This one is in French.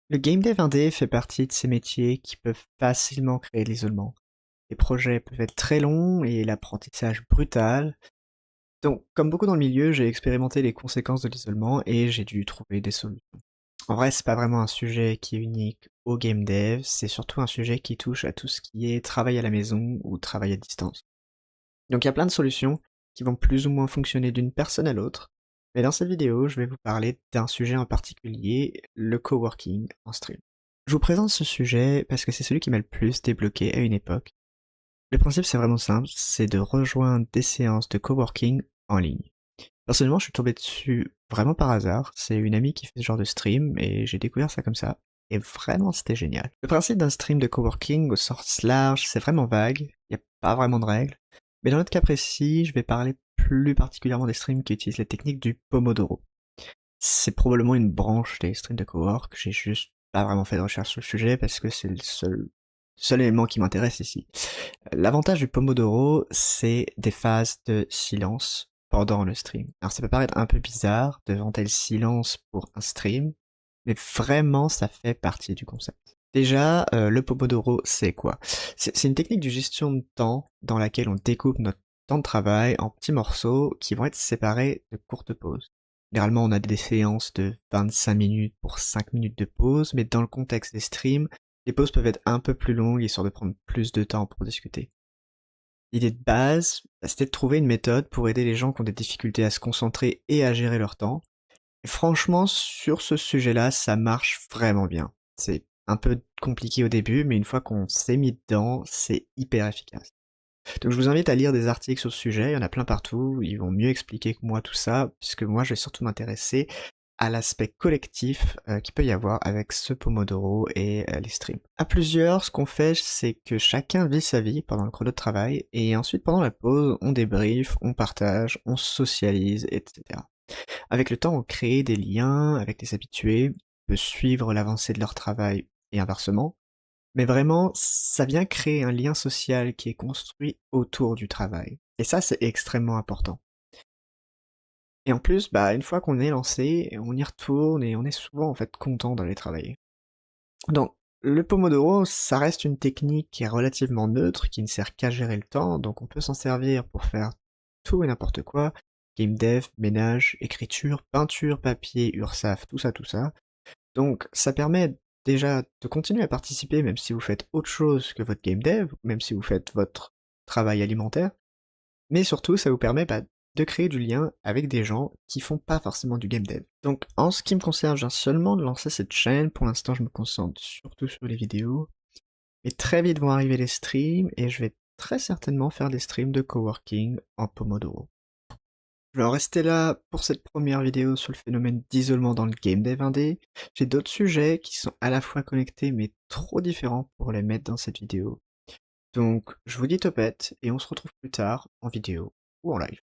Le game dev indé fait partie de ces métiers qui peuvent facilement créer de l'isolement. Les projets peuvent être très longs et l'apprentissage brutal. Donc, comme beaucoup dans le milieu, j'ai expérimenté les conséquences de l'isolement et j'ai dû trouver des solutions. En vrai, c'est pas vraiment un sujet qui est unique au game dev, c'est surtout un sujet qui touche à tout ce qui est travail à la maison ou travail à distance. Donc il y a plein de solutions qui vont plus ou moins fonctionner d'une personne à l'autre, mais dans cette vidéo, je vais vous parler d'un sujet en particulier, le coworking en stream. Je vous présente ce sujet parce que c'est celui qui m'a le plus débloqué à une époque. Le principe c'est vraiment simple, c'est de rejoindre des séances de coworking en ligne. Personnellement, je suis tombé dessus vraiment par hasard, c'est une amie qui fait ce genre de stream et j'ai découvert ça comme ça. Et vraiment, c'était génial. Le principe d'un stream de coworking au sens large, c'est vraiment vague, il n'y a pas vraiment de règles. Mais dans notre cas précis, je vais parler plus particulièrement des streams qui utilisent la technique du Pomodoro. C'est probablement une branche des streams de cowork, j'ai juste pas vraiment fait de recherche sur le sujet parce que c'est le seul élément qui m'intéresse ici. L'avantage du Pomodoro, c'est des phases de silence pendant le stream. Alors ça peut paraître un peu bizarre de vanter le silence pour un stream, mais vraiment ça fait partie du concept. Déjà, le Pomodoro, c'est quoi? C'est une technique de gestion de temps dans laquelle on découpe notre temps de travail en petits morceaux qui vont être séparés de courtes pauses. Généralement, on a des séances de 25 minutes pour 5 minutes de pause, mais dans le contexte des streams, les pauses peuvent être un peu plus longues, histoire de prendre plus de temps pour discuter. L'idée de base, c'était de trouver une méthode pour aider les gens qui ont des difficultés à se concentrer et à gérer leur temps. Et franchement, sur ce sujet-là, ça marche vraiment bien. C'est un peu compliqué au début, mais une fois qu'on s'est mis dedans, c'est hyper efficace. Donc je vous invite à lire des articles sur ce sujet, il y en a plein partout, ils vont mieux expliquer que moi tout ça, puisque moi je vais surtout m'intéresser à l'aspect collectif qu'il peut y avoir avec ce Pomodoro et les streams. À plusieurs, ce qu'on fait, c'est que chacun vit sa vie pendant le chrono de travail, et ensuite pendant la pause, on débriefe, on partage, on socialise, etc. Avec le temps, on crée des liens avec les habitués, on peut suivre l'avancée de leur travail et inversement, mais vraiment, ça vient créer un lien social qui est construit autour du travail. Et ça, c'est extrêmement important. Et en plus, bah, une fois qu'on est lancé, on y retourne et on est souvent en fait content d'aller travailler. Donc, le Pomodoro, ça reste une technique qui est relativement neutre, qui ne sert qu'à gérer le temps, donc on peut s'en servir pour faire tout et n'importe quoi. Game dev, ménage, écriture, peinture, papier, URSAF, tout ça, tout ça. Donc ça permet déjà de continuer à participer même si vous faites autre chose que votre game dev, même si vous faites votre travail alimentaire, mais surtout ça vous permet de créer du lien avec des gens qui font pas forcément du game dev. Donc en ce qui me concerne, je viens seulement de lancer cette chaîne, pour l'instant je me concentre surtout sur les vidéos, mais très vite vont arriver les streams et je vais très certainement faire des streams de coworking en Pomodoro. Je vais en rester là pour cette première vidéo sur le phénomène d'isolement dans le game dev indé. J'ai d'autres sujets qui sont à la fois connectés mais trop différents pour les mettre dans cette vidéo. Donc je vous dis topette et on se retrouve plus tard en vidéo ou en live.